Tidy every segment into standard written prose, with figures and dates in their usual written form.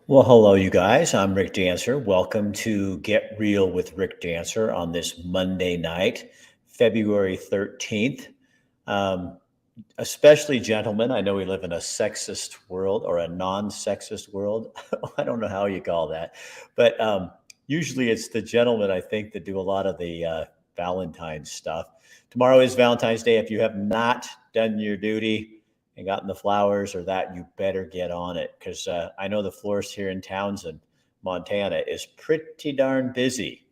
Well, hello, you guys. I'm Rick Dancer. Welcome to Get Real with Rick Dancer on this Monday night, February 13th. Um, Especially gentlemen, I know we live in a sexist world or a non sexist world. I don't know how you call that. But usually it's the gentlemen, I think, that do a lot of the Valentine's stuff. Tomorrow is Valentine's Day. If you have not done your duty and gotten the flowers or that, you better get on it because I know the florist here in Townsend, Montana, is pretty darn busy.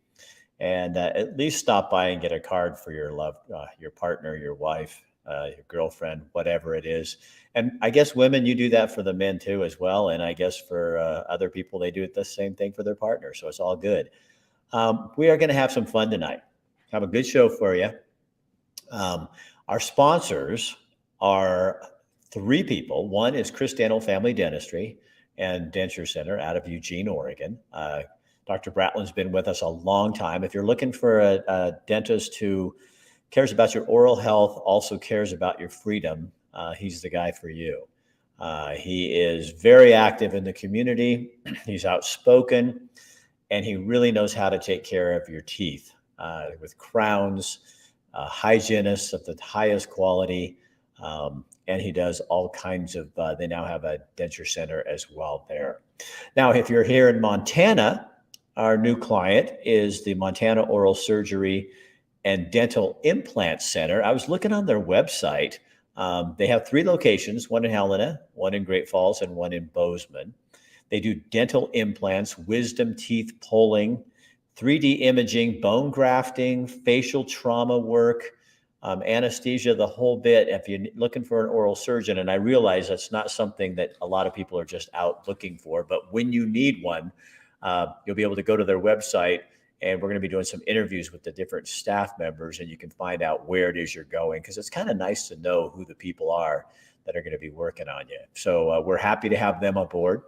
And at least stop by and get a card for your your partner, your wife, your girlfriend, whatever it is. And I guess women, you do that for the men too, as well. And I guess for other people, they do it the same thing for their partner. So it's all good. We are going to have some fun tonight. Have a good show for you. Um, our sponsors are three people. One is Chris Daniel Family Dentistry and Denture Center out of Eugene, Oregon. Dr. Bratlin's been with us a long time. If you're looking for a dentist who cares about your oral health, also cares about your freedom, he's the guy for you. He is very active in the community. He's outspoken, and he really knows how to take care of your teeth with crowns, hygienists of the highest quality. And he does all kinds of, they now have a denture center as well there. Now, if you're here in Montana, our new client is the Montana Oral Surgery and Dental Implant Center. I was looking on their website. They have three locations, one in Helena, one in Great Falls, and one in Bozeman. They do dental implants, wisdom teeth pulling, 3D imaging, bone grafting, facial trauma work, anesthesia, the whole bit. If you're looking for an oral surgeon, and I realize that's not something that a lot of people are just out looking for, but when you need one, you'll be able to go to their website, and we're going to be doing some interviews with the different staff members, and you can find out where it is you're going, because it's kind of nice to know who the people are that are going to be working on you. So we're happy to have them on board.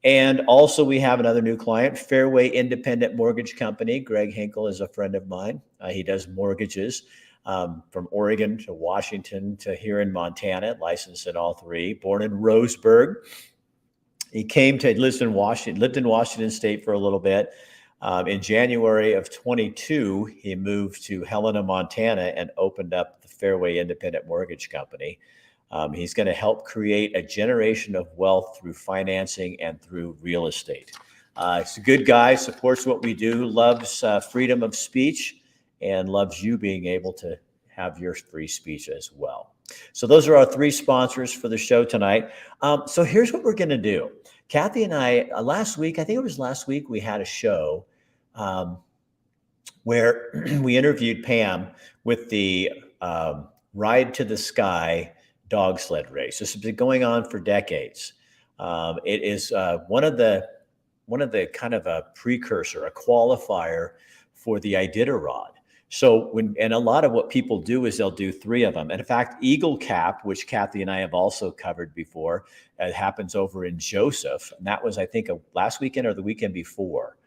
And also, we have another new client, Fairway Independent Mortgage Company. Greg Hinkle is a friend of mine. He does mortgages from Oregon to Washington to here in Montana, licensed in all three. Born in Roseburg. He lived in Washington State for a little bit. In January of 22, he moved to Helena, Montana, and opened up the Fairway Independent Mortgage Company. He's going to help create a generation of wealth through financing and through real estate. He's a good guy, supports what we do, loves freedom of speech, and loves you being able to have your free speech as well. So those are our three sponsors for the show tonight. So here's what we're going to do. Kathy and I, last week, I think it was last week, we had a show where we interviewed Pam with the Ride to the Sky dog sled race. This has been going on for decades. It is one of the kind of a precursor, a qualifier for the Iditarod. So and a lot of what people do is they'll do three of them. And in fact, Eagle Cap, which Kathy and I have also covered before, it happens over in Joseph. And that was, I think, last weekend or the weekend before.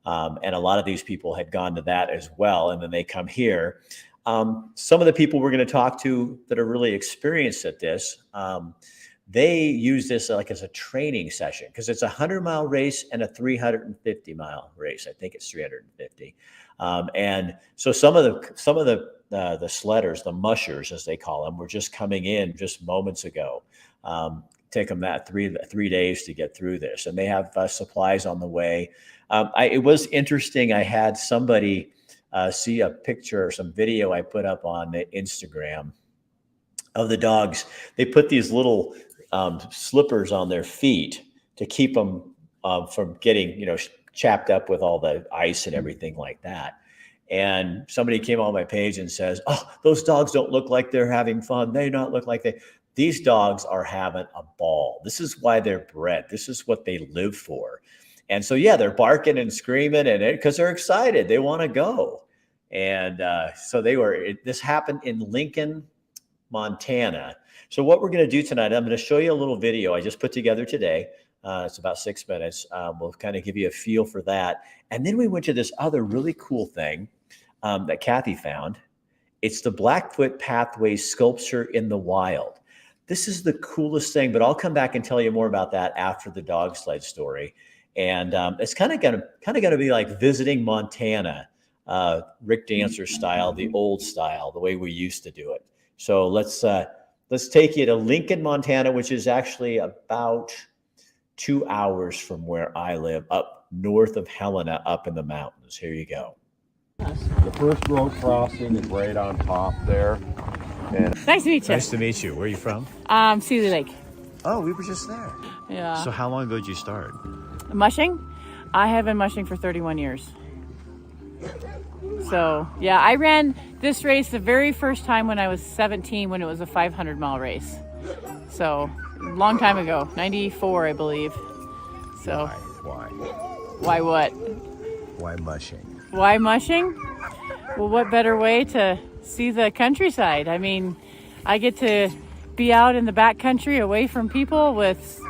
And a lot of these people had gone to that as well. And then they come here. Some of the people we're going to talk to that are really experienced at this, they use this like as a training session because it's a 100-mile race and a 350-mile race. I think it's 350. And so some of the sledders, the mushers as they call them, were just coming in just moments ago. Take them that three days to get through this, and they have supplies on the way. It was interesting. I had somebody see a picture or some video I put up on Instagram of the dogs. They put these little slippers on their feet to keep them from getting, chapped up with all the ice and everything like that. And somebody came on my page and says, "Oh, those dogs don't look like they're having fun. They don't look like these dogs are having a ball. This is why they're bred. This is what they live for." And so, yeah, they're barking and screaming because they're excited. They want to go. And so this happened in Lincoln, Montana. So what we're going to do tonight, I'm going to show you a little video I just put together today. It's about 6 minutes. We'll kind of give you a feel for that. And then we went to this other really cool thing that Kathy found. It's the Blackfoot Pathway sculpture in the wild. This is the coolest thing, but I'll come back and tell you more about that after the dog sled story. and it's kind of gonna be like visiting Montana, Rick Dancer style, the old style, the way we used to do it. So let's take you to Lincoln, Montana, which is actually about 2 hours from where I live, up north of Helena, up in the mountains. Here you go. The first road crossing is right on top there. And Nice to meet you. Nice to meet you. Where are you from? Sealy Lake. Oh, we were just there. Yeah. So how long ago did you start? Mushing? I have been mushing for 31 years. So, yeah, I ran this race the very first time when I was 17, when it was a 500-mile race. So, long time ago, 94, I believe. So, Why what? Why mushing? Why mushing? Well, what better way to see the countryside? I mean, I get to be out in the backcountry away from people with,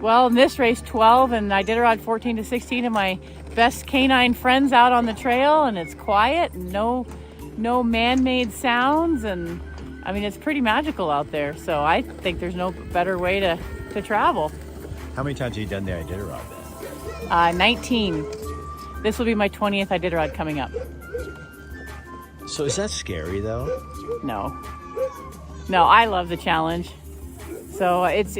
well, in this race, 12, and Iditarod 14 to 16 of my best canine friends out on the trail, and it's quiet and no man-made sounds, and I mean, it's pretty magical out there. So I think there's no better way to travel. How many times have you done the Iditarod then? 19. This will be my 20th Iditarod coming up. So is that scary though? No, I love the challenge. So it's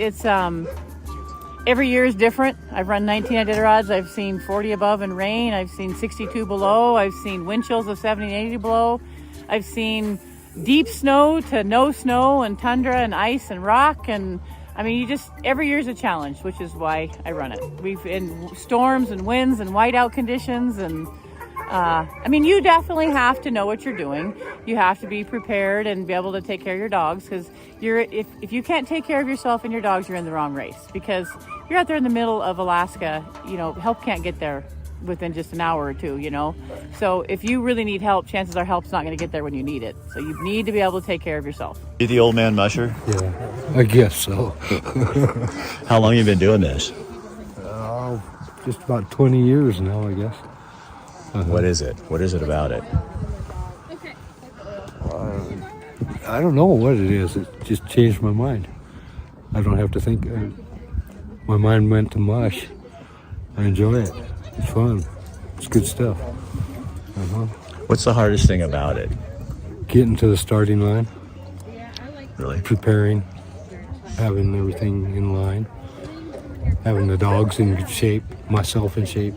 every year is different. I've run 19 Iditarods. I've seen 40 above in rain. I've seen 62 below. I've seen wind chills of 70 and 80 below. I've seen deep snow to no snow and tundra and ice and rock. And I mean, every year is a challenge, which is why I run it. We've in storms and winds and whiteout conditions, and I mean, you definitely have to know what you're doing. You have to be prepared and be able to take care of your dogs, because if you can't take care of yourself and your dogs, you're in the wrong race, because you're out there in the middle of Alaska. You know, help can't get there within just an hour or two, you know. So if you really need help, chances are help's not going to get there when you need it. So you need to be able to take care of yourself. You the old man musher? Yeah, I guess so. How long you been doing this? Just about 20 years now, I guess. What is it? What is it about it? I don't know what it is. It just changed my mind. I don't have to think. My mind went to mush. I enjoy it. It's fun. It's good stuff. What's the hardest thing about it? Getting to the starting line, Really? preparing, having everything in line, having the dogs in good shape, myself in shape.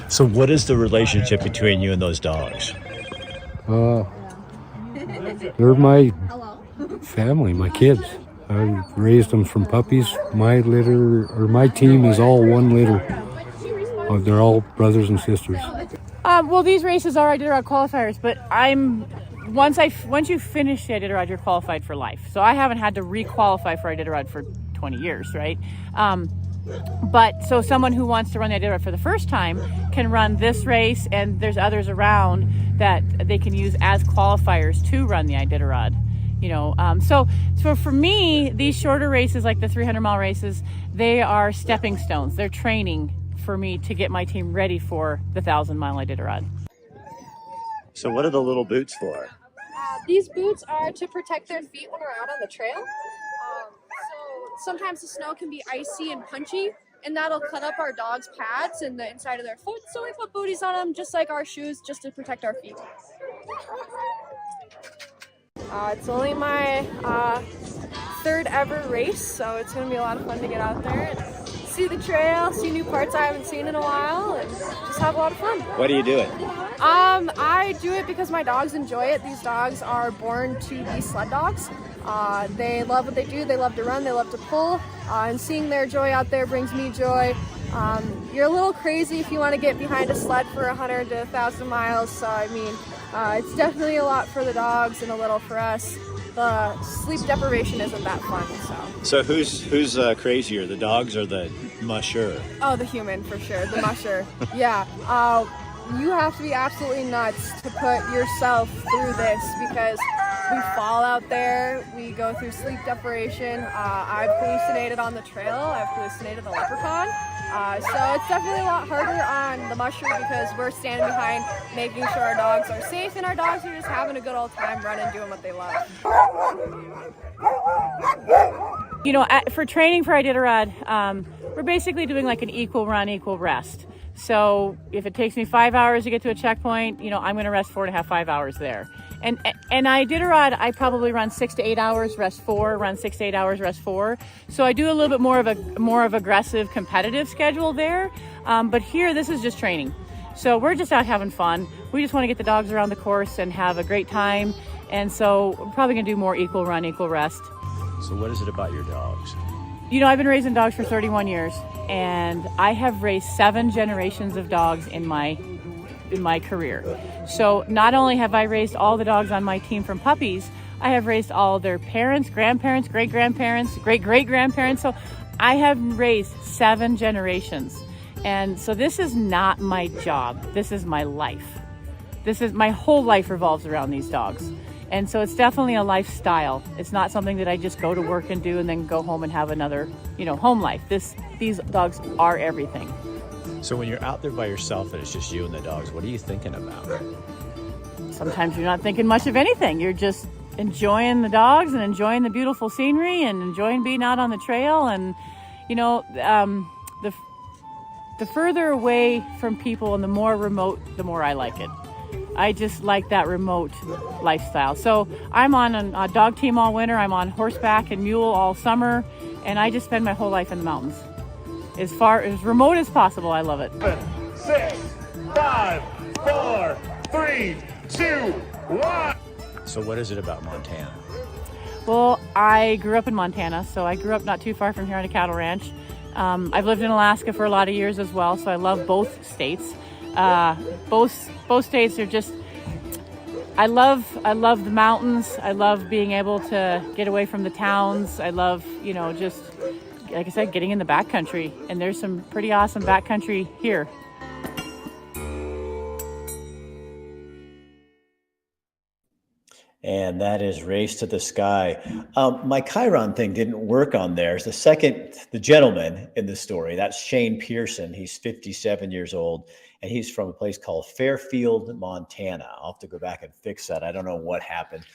So what is the relationship between you and those dogs? They're my family, my kids. I raised them from puppies. My litter, or my team, is all one litter. They're all brothers and sisters. Well, these races are Iditarod qualifiers, but once you finish the Iditarod, you're qualified for life. So I haven't had to re-qualify for Iditarod for 20 years, right? But so someone who wants to run the Iditarod for the first time can run this race, and there's others around that they can use as qualifiers to run the Iditarod. You know, so for me, these shorter races, like the 300-mile races, they are stepping stones. They're training for me to get my team ready for the 1,000-mile Iditarod. So what are the little boots for? These boots are to protect their feet when we're out on the trail. So sometimes the snow can be icy and punchy, and that'll cut up our dogs' pads and the inside of their foot. So we put booties on them, just like our shoes, just to protect our feet. It's only my third ever race, so it's going to be a lot of fun to get out there and see the trail, see new parts I haven't seen in a while, and just have a lot of fun. Why do you do it? I do it because my dogs enjoy it. These dogs are born to be sled dogs. They love what they do. They love to run. They love to pull. And seeing their joy out there brings me joy. You're a little crazy if you want to get behind a sled for 100 to 1,000 miles. So, I mean, it's definitely a lot for the dogs and a little for us. The sleep deprivation isn't that fun. So who's crazier, the dogs or the musher? Oh, the human for sure. The musher. Yeah. You have to be absolutely nuts to put yourself through this, because we fall out there, we go through sleep deprivation. I've hallucinated on the trail, I've hallucinated the leprechaun. So it's definitely a lot harder on the musher, because we're standing behind making sure our dogs are safe, and our dogs are just having a good old time running, doing what they love. You know, for training for Iditarod, we're basically doing like an equal run, equal rest. So if it takes me 5 hours to get to a checkpoint, I'm going to rest 4.5, 5 hours there. And Iditarod, I probably run 6 to 8 hours, rest 4, run 6 to 8 hours, rest 4. So I do a little bit more of aggressive competitive schedule there. But here, this is just training. So we're just out having fun. We just want to get the dogs around the course and have a great time. And so we're probably going to do more equal run, equal rest. So what is it about your dogs? I've been raising dogs for 31 years, and I have raised 7 generations of dogs in my career. So not only have I raised all the dogs on my team from puppies, I have raised all their parents, grandparents, great-grandparents, great-great-grandparents. So I have raised 7 generations. And so this is not my job. This is my life. My whole life revolves around these dogs. And so it's definitely a lifestyle. It's not something that I just go to work and do and then go home and have another, home life. These dogs are everything. So when you're out there by yourself and it's just you and the dogs, what are you thinking about? Sometimes you're not thinking much of anything. You're just enjoying the dogs and enjoying the beautiful scenery and enjoying being out on the trail. And, the further away from people and the more remote, the more I like it. I just like that remote lifestyle. So I'm on a dog team all winter. I'm on horseback and mule all summer. And I just spend my whole life in the mountains. As remote as possible, I love it. 6, 5, 4, 3, 2, 1. So what is it about Montana? Well, I grew up in Montana, so I grew up not too far from here on a cattle ranch. I've lived in Alaska for a lot of years as well, so I love both states. Both states are just, I love the mountains. I love being able to get away from the towns. I love, just, like I said, getting in the backcountry. And there's some pretty awesome backcountry here. And that is Race to the Sky. My Chiron thing didn't work on theirs. The gentleman in the story, that's Shane Pearson. He's 57 years old, and he's from a place called Fairfield, Montana. I'll have to go back and fix that. I don't know what happened.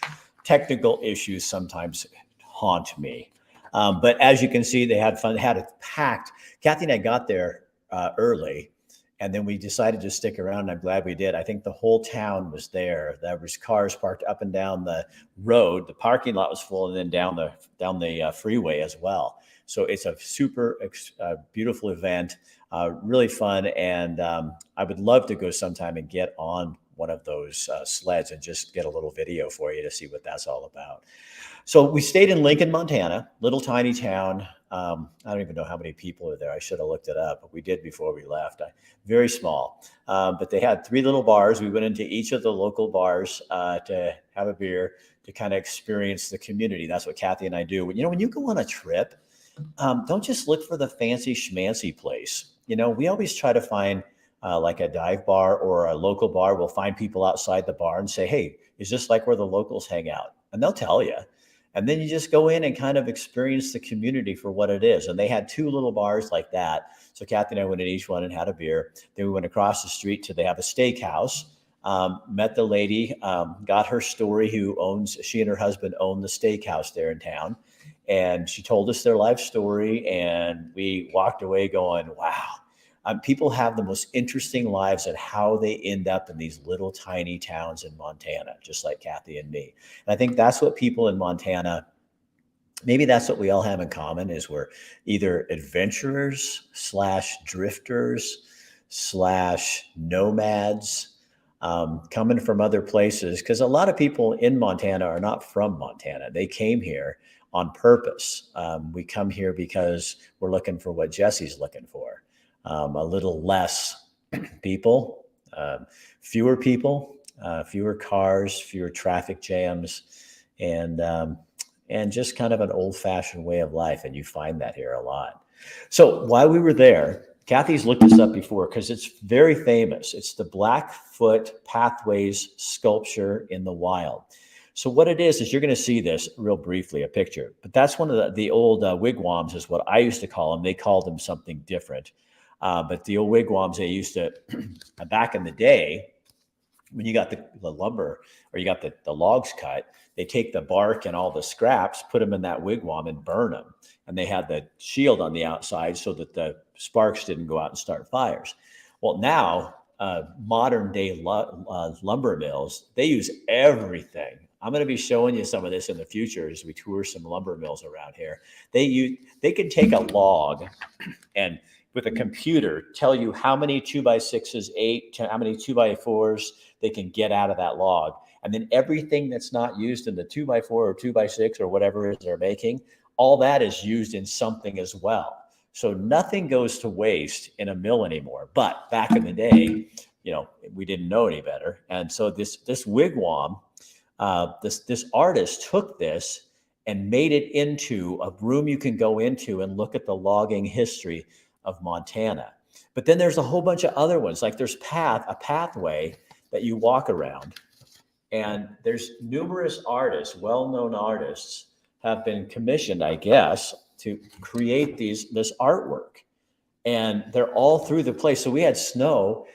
Technical issues sometimes haunt me. But as you can see, they had fun, had it packed. Kathy and I got there early. And then we decided to stick around, and I'm glad we did. I think the whole town was there. There was cars parked up and down the road. The parking lot was full, and then down the freeway as well. So it's a super beautiful event, really fun. And I would love to go sometime and get on one of those sleds and just get a little video for you to see what that's all about. So we stayed in Lincoln, Montana, little tiny town. I don't even know how many people are there. I should have looked it up, but we did before we left. Very small, but they had 3 little bars. We went into each of the local bars to have a beer, to kind of experience the community. That's what Kathy and I do. When you go on a trip, don't just look for the fancy schmancy place. We always try to find like a dive bar or a local bar. We'll find people outside the bar and say, hey, is this like where the locals hang out? And they'll tell you. And then you just go in and kind of experience the community for what it is. And they had 2 little bars like that. So Kathy and I went in each one and had a beer. Then we went across the street to, they have a steakhouse, met the lady, got her story, she and her husband own the steakhouse there in town. And she told us their life story. And we walked away going, wow. People have the most interesting lives and how they end up in these little tiny towns in Montana, just like Kathy and me. And I think that's what people in Montana, maybe that's what we all have in common, is we're either adventurers / drifters / nomads, coming from other places. Because a lot of people in Montana are not from Montana. They came here on purpose. We come here because we're looking for what Jesse's looking for. A little less people, fewer people, fewer cars, fewer traffic jams, and just kind of an old-fashioned way of life. And you find that here a lot. So while we were there, Kathy's looked this up before because it's very famous. It's the Blackfoot Pathways sculpture in the wild. So what it is you're going to see this real briefly, a picture. But that's one of the old wigwams is what I used to call them. They called them something different. But the old wigwams, they used to, back in the day, when you got the lumber or you got the logs cut, they take the bark and all the scraps, put them in that wigwam and burn them. And they had the shield on the outside so that the sparks didn't go out and start fires. Well, now modern day lumber mills, they use everything. I'm going to be showing you some of this in the future as we tour some lumber mills around here. They can take a log and with a computer tell you how many 2x6s, how many 2x4s they can get out of that log. And then everything that's not used in the 2x4 or 2x6 or whatever it is they're making, all that is used in something as well. So nothing goes to waste in a mill anymore. But back in the day, we didn't know any better. And so this wigwam, this artist took this and made it into a room you can go into and look at the logging history of Montana. But then there's a whole bunch of other ones. Like there's a pathway that you walk around. And there's numerous artists, well-known artists, have been commissioned, I guess, to create this artwork. And they're all through the place. So we had snow,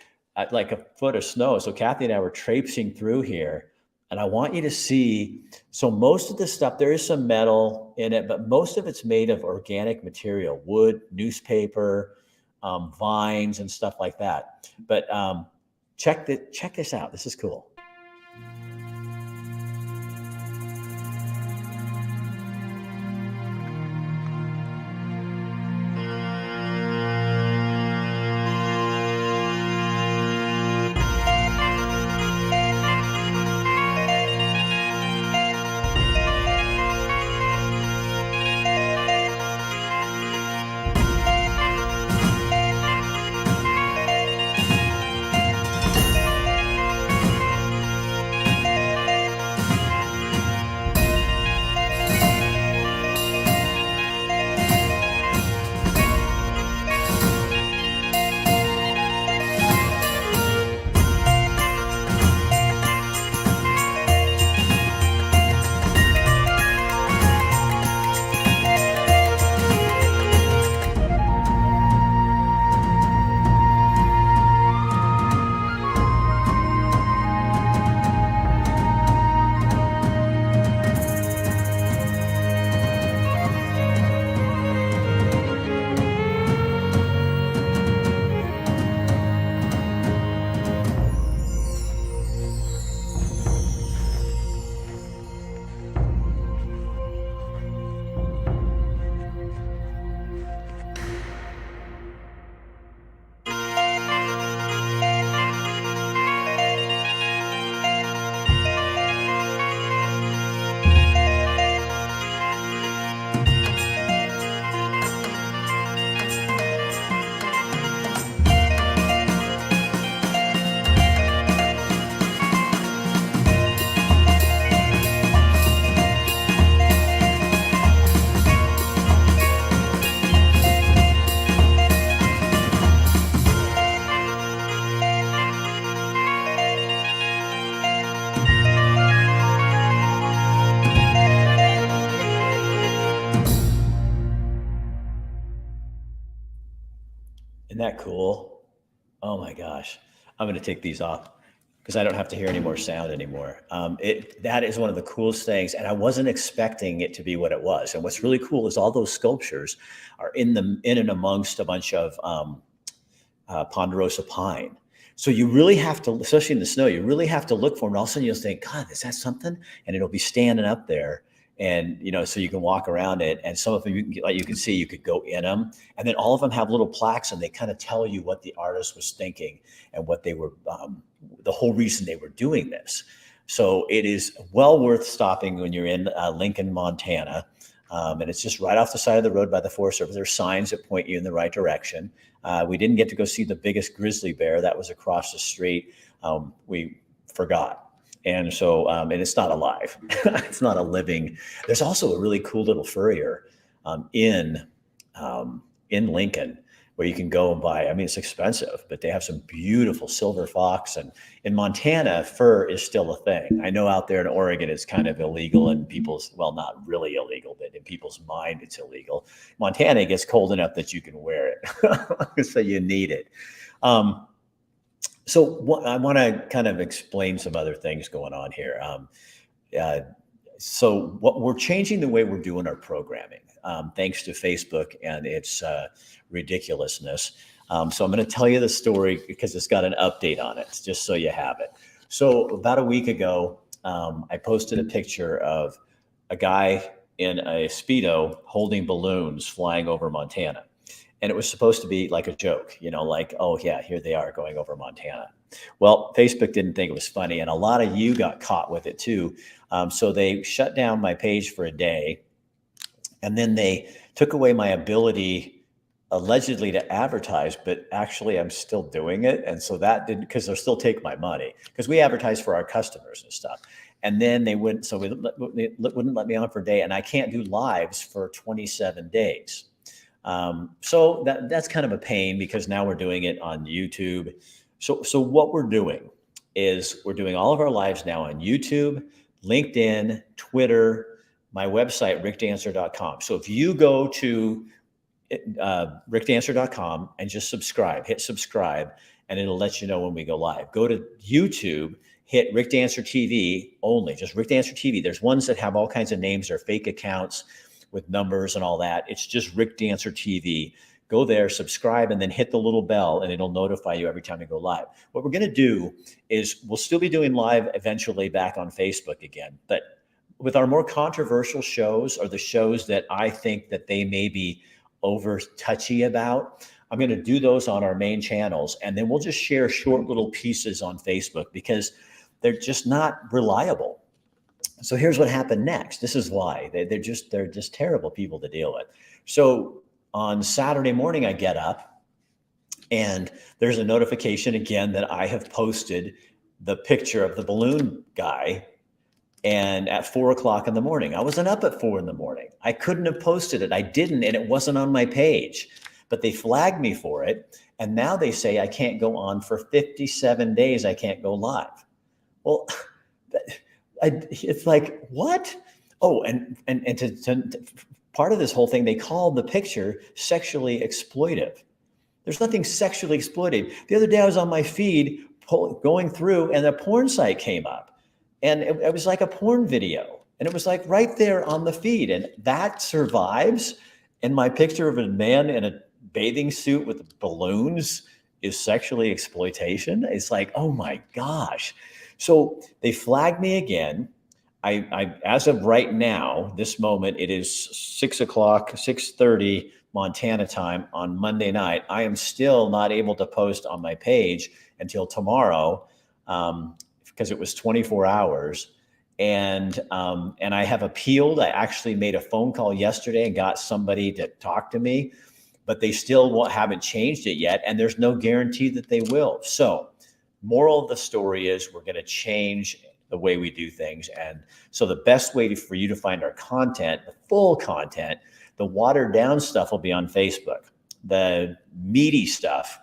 like a foot of snow. So Kathy and I were traipsing through here. And I want you to see, so most of the stuff, there is some metal in it, but most of it's made of organic material, wood, newspaper, vines, and stuff like that. But check this out. This is cool. Isn't that cool? Oh my gosh. I'm going to take these off because I don't have to hear any more sound anymore. That is one of the coolest things. And I wasn't expecting it to be what it was. And what's really cool is all those sculptures are in and amongst a bunch of ponderosa pine. So you really have to, especially in the snow, you really have to look for them. And all of a sudden you'll think, God, is that something? And it'll be standing up there. And, so you can walk around it, and some of them, like you can see, you could go in them, and then all of them have little plaques, and they kind of tell you what the artist was thinking and what they were, the whole reason they were doing this. So it is well worth stopping when you're in Lincoln, Montana. And it's just right off the side of the road by the Forest Service. There's signs that point you in the right direction. We didn't get to go see the biggest grizzly bear. That was across the street. We forgot. And so, and it's not alive. It's not a living. There's also a really cool little furrier in Lincoln where you can go and buy. I mean, it's expensive, but they have some beautiful silver fox. And in Montana, fur is still a thing. I know out there in Oregon, it's kind of illegal, and well, not really illegal, but in people's mind, it's illegal. Montana gets cold enough that you can wear it, so you need it. So I want to kind of explain some other things going on here. Uh, so what we're changing the way we're doing our programming, thanks to Facebook and its ridiculousness. So I'm going to tell you the story because it's got an update on it, just so you have it. So about a week ago, I posted a picture of a guy in a Speedo holding balloons flying over Montana. And it was supposed to be like a joke, like, oh yeah, here they are going over Montana. Well, Facebook didn't think it was funny. And a lot of you got caught with it too. So they shut down my page for a day. And then they took away my ability allegedly to advertise, but actually I'm still doing it. And so that didn't, because they'll still take my money because we advertise for our customers and stuff. And then they wouldn't, so they wouldn't let me on for a day, and I can't do lives for 27 days. So that's kind of a pain because now we're doing it on YouTube. So what we're doing is we're doing all of our lives now on YouTube, LinkedIn, Twitter, my website, rickdancer.com. So if you go to rickdancer.com and just hit subscribe, and it'll let you know when we go live. Go to YouTube, hit Rick Dancer TV only, just Rick Dancer TV. There's ones that have all kinds of names. They're fake accounts with numbers and all that. It's just Rick Dancer TV. Go there, subscribe, and then hit the little bell, and it'll notify you every time we go live. What we're going to do is we'll still be doing live eventually back on Facebook again, but with our more controversial shows, or the shows that I think that they may be over touchy about, I'm going to do those on our main channels, and then we'll just share short little pieces on Facebook because they're just not reliable. So here's what happened next. This is why they're just terrible people to deal with. So on Saturday morning, I get up and there's a notification again that I have posted the picture of the balloon guy. And at 4 o'clock in the morning, I wasn't up at 4 in the morning. I couldn't have posted it. I didn't, and it wasn't on my page, but they flagged me for it. And now they say I can't go on for 57 days. I can't go live. Well, it's like, what? Oh, and to part of this whole thing, they called the picture sexually exploitive. There's nothing sexually exploitive. The other day I was on my feed going through, and a porn site came up, and it was like a porn video, and it was like right there on the feed, and that survives. And my picture of a man in a bathing suit with balloons is sexually exploitation. It's like, oh my gosh. So they flagged me again. I as of right now, this moment, it is 6:30 Montana time on Monday night. I am still not able to post on my page until tomorrow because it was 24 hours. And I have appealed. I actually made a phone call yesterday and got somebody to talk to me, but they still haven't changed it yet. And there's no guarantee that they will. So moral of the story is we're going to change the way we do things. And so the best way for you to find our content, the full content, the watered down stuff will be on Facebook. The meaty stuff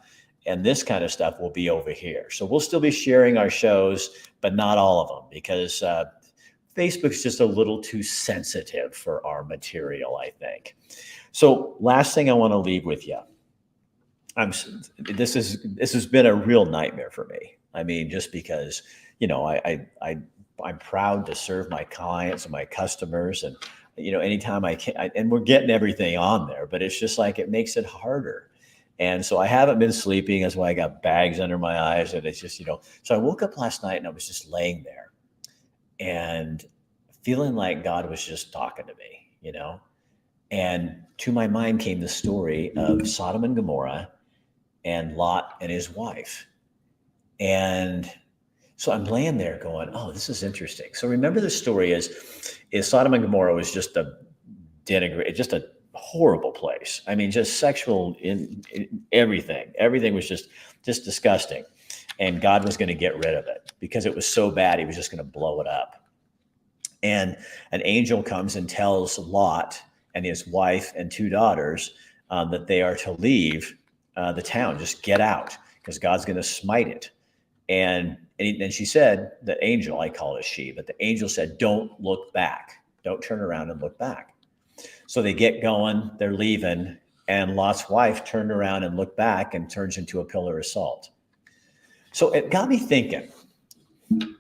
and this kind of stuff will be over here. So we'll still be sharing our shows, but not all of them, because Facebook's just a little too sensitive for our material, I think. So last thing I want to leave with you. This has been a real nightmare for me. I mean, just because, I'm proud to serve my clients and my customers, and anytime I can, and we're getting everything on there, but it's just like it makes it harder. And so I haven't been sleeping. That's why I got bags under my eyes, and it's just So I woke up last night and I was just laying there, and feeling like God was just talking to me, And to my mind came the story of Sodom and Gomorrah and Lot and his wife. And so I'm laying there going, oh, this is interesting. So remember, the story is Sodom and Gomorrah was just a horrible place. I mean, just sexual in everything. Everything was just disgusting. And God was going to get rid of it because it was so bad. He was just going to blow it up. And an angel comes and tells Lot and his wife and 2 daughters that they are to leave the town, just get out, because God's going to smite it. And she said, the angel, I call it she, but the angel said, don't look back. Don't turn around and look back. So they get going, they're leaving, and Lot's wife turned around and looked back and turns into a pillar of salt. So it got me thinking,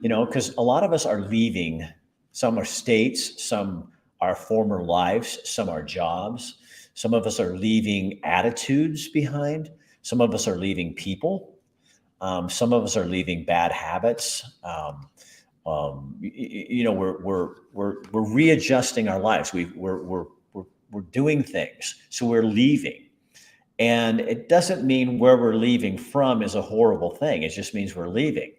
because a lot of us are leaving. Some are states, some are former lives, some are jobs. Some of us are leaving attitudes behind. Some of us are leaving people. Some of us are leaving bad habits. We're readjusting our lives. We're doing things, so we're leaving. And it doesn't mean where we're leaving from is a horrible thing. It just means we're leaving.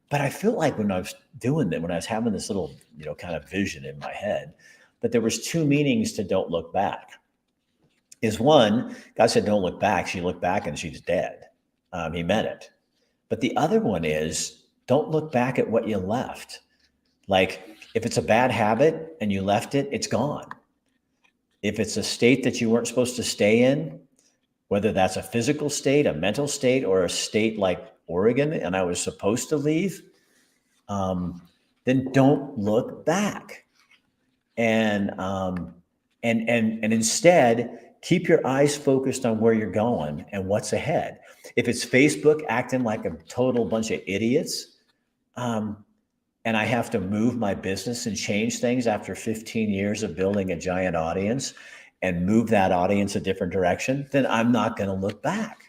But I feel like when I was doing that, when I was having this little, kind of vision in my head, that there was two meanings to don't look back. Is one, God said, don't look back. She looked back and she's dead. He meant it. But the other one is, don't look back at what you left. Like if it's a bad habit and you left it, it's gone. If it's a state that you weren't supposed to stay in, whether that's a physical state, a mental state, or a state like Oregon, and I was supposed to leave, then don't look back. And instead, keep your eyes focused on where you're going and what's ahead. If it's Facebook acting like a total bunch of idiots, and I have to move my business and change things after 15 years of building a giant audience and move that audience a different direction, then I'm not going to look back.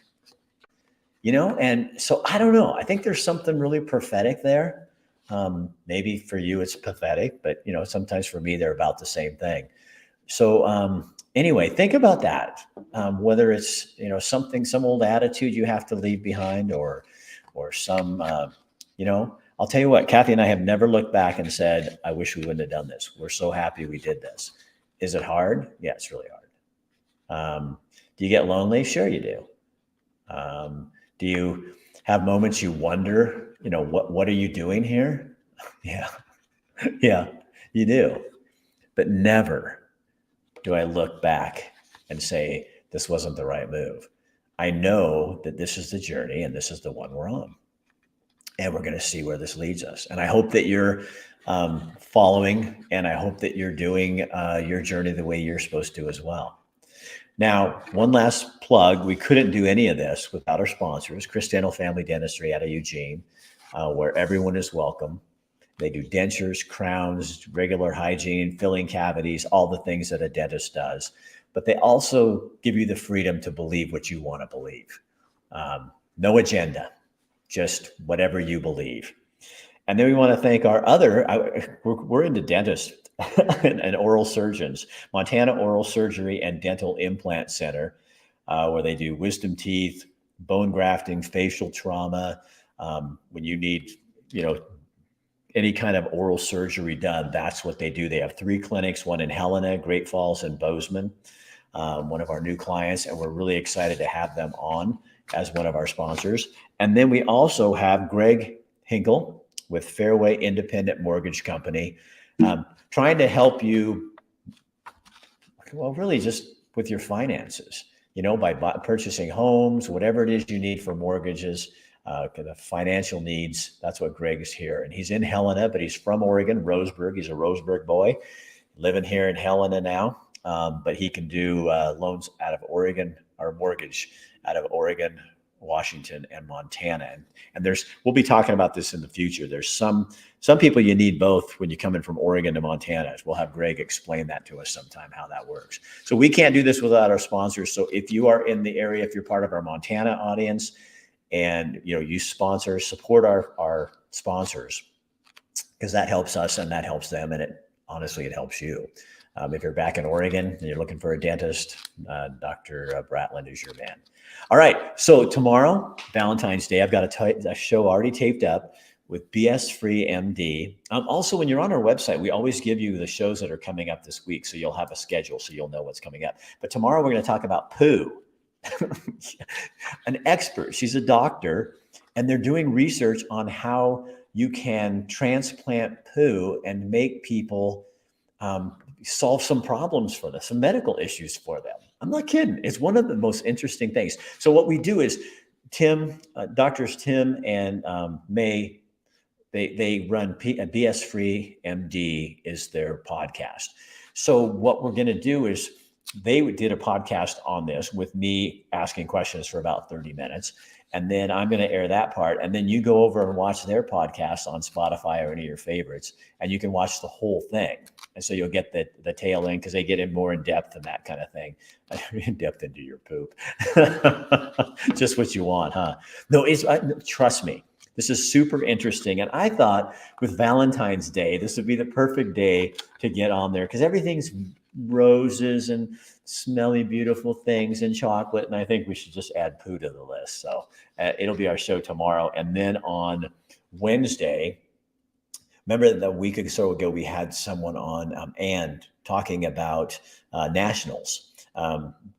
And so I don't know. I think there's something really prophetic there. Maybe for you it's pathetic, but sometimes for me they're about the same thing. So anyway, think about that. Whether it's some old attitude you have to leave behind, or some I'll tell you what, Kathy and I have never looked back and said, I wish we wouldn't have done this. We're so happy we did this. Is it hard? Yeah, it's really hard. Do you get lonely? Sure you do. Do you have moments you wonder, what are you doing here? Yeah. Yeah, you do. But never do I look back and say, this wasn't the right move. I know that this is the journey and this is the one we're on. And we're going to see where this leads us. And I hope that you're following, and I hope that you're doing your journey the way you're supposed to as well. Now, one last plug. We couldn't do any of this without our sponsors, Chris Dental Family Dentistry out of Eugene, where everyone is welcome. They do dentures, crowns, regular hygiene, filling cavities, all the things that a dentist does. But they also give you the freedom to believe what you want to believe. No agenda, just whatever you believe. And then we want to thank our we're into dentists and oral surgeons, Montana Oral Surgery and Dental Implant Center, where they do wisdom teeth, bone grafting, facial trauma. When you need, any kind of oral surgery done, that's what they do. They have 3 clinics, one in Helena, Great Falls, and Bozeman, one of our new clients, and we're really excited to have them on as one of our sponsors. And then we also have Greg Hinkle with Fairway Independent Mortgage Company, trying to help you, really just with your finances, by purchasing homes, whatever it is you need for mortgages, the financial needs. That's what Greg is here. And he's in Helena, but he's from Oregon, Roseburg. He's a Roseburg boy, living here in Helena now. But he can do loans out of Oregon, or mortgage out of Oregon, Washington, and Montana. And we'll be talking about this in the future. There's some people you need both when you come in from Oregon to Montana. We'll have Greg explain that to us sometime, how that works. So we can't do this without our sponsors. So if you are in the area, if you're part of our Montana audience, and you support our sponsors, because that helps us and that helps them, and it helps you. If you're back in Oregon and you're looking for a dentist, Dr. Bratland is your man. All right. So tomorrow, Valentine's Day, I've got a show already taped up with BS Free MD. Also, when you're on our website, we always give you the shows that are coming up this week. So you'll have a schedule, so you'll know what's coming up. But tomorrow we're going to talk about poo. An expert. She's a doctor, and they're doing research on how you can transplant poo and make people solve some problems for them, some medical issues for them. I'm not kidding. It's one of the most interesting things. So what we do is Doctors Tim and May, they run BS Free MD is their podcast. So what we're going to do is they did a podcast on this with me asking questions for about 30 minutes. And then I'm going to air that part. And then you go over and watch their podcast on Spotify or any of your favorites, and you can watch the whole thing. And so you'll get the tail end, because they get in more in depth and that kind of thing. In depth into your poop. Just what you want, huh? No, trust me. This is super interesting. And I thought with Valentine's Day, this would be the perfect day to get on there, because everything's roses and smelly, beautiful things and chocolate. And I think we should just add poo to the list. So it'll be our show tomorrow. And then on Wednesday, remember that a week or so ago, we had someone on and talking about nationals,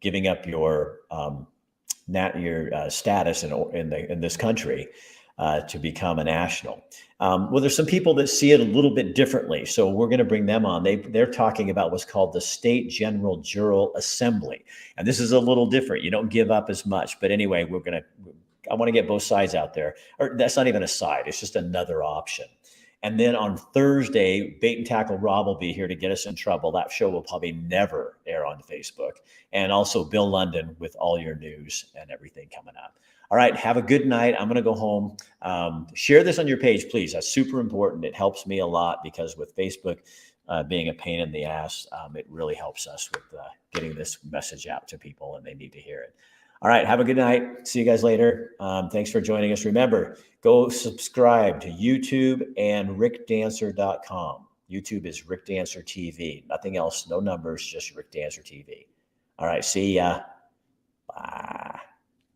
giving up your status in this country to become a national. Well, there's some people that see it a little bit differently, so we're going to bring them on. They're talking about what's called the State General Jural Assembly, and this is a little different. You don't give up as much, but anyway, I want to get both sides out there. Or that's not even a side; it's just another option. And then on Thursday, Bait and Tackle Rob will be here to get us in trouble. That show will probably never air on Facebook. And also Bill London with all your news and everything coming up. All right, have a good night. I'm going to go home. Share this on your page, please. That's super important. It helps me a lot, because with Facebook being a pain in the ass, it really helps us with getting this message out to people, and they need to hear it. All right, have a good night. See you guys later. Thanks for joining us. Remember, go subscribe to YouTube and rickdancer.com. YouTube is Rick Dancer TV. Nothing else, no numbers, just Rick Dancer TV. All right, see ya. Bye.